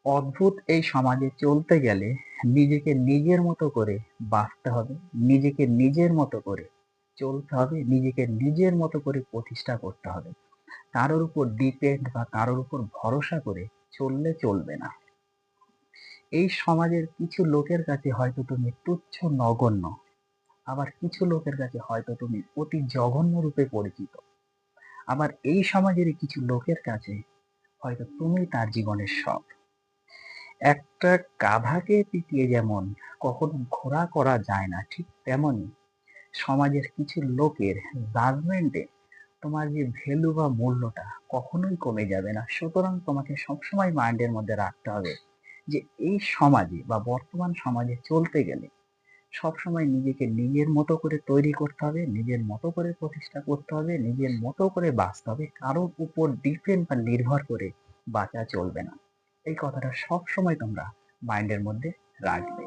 অদ্ভুত এই সমাজে চলতে গেলে নিজেকে নিজের মতো করে বাঁচতে হবে, নিজেকে নিজের মতো করে চলতে হবে, নিজেকে নিজের মতো করে প্রতিষ্ঠা করতে হবে। কারোর উপর ডিপেন্ড বা কারোর উপর ভরসা করে চললে চলবে না। এই সমাজের কিছু লোকের কাছে হয়তো তুমি তুচ্ছ নগণ্য, আবার কিছু লোকের কাছে হয়তো তুমি অতি জঘন্য রূপে পরিচিত। আবার এই সমাজের কিছু লোকের কাছে হয়তো তুমি তার জীবনের সব। একটা গাধাকে পিটিয়ে যেমন কখনো ঘোড়া করা যায় না, ঠিক তেমনি সমাজের কিছু লোকের জাজমেন্টে তোমার যে ভ্যালু বা মূল্যটা কখনোই কমে যাবে না। সুতরাং তোমাকে সবসময় মাইন্ডের মধ্যে রাখতে হবে যে এই সমাজে বা বর্তমান সমাজে চলতে গেলে সবসময় নিজেকে নিজের মতো করে তৈরি করতে হবে, নিজের মতো করে প্রতিষ্ঠা করতে হবে, নিজের মতো করে বাঁচতে হবে। কারোর উপর ডিপেন্ড বা নির্ভর করে বাঁচা চলবে না। এই কথাটা সবসময় তোমরা মাইন্ডের মধ্যে রাখবে।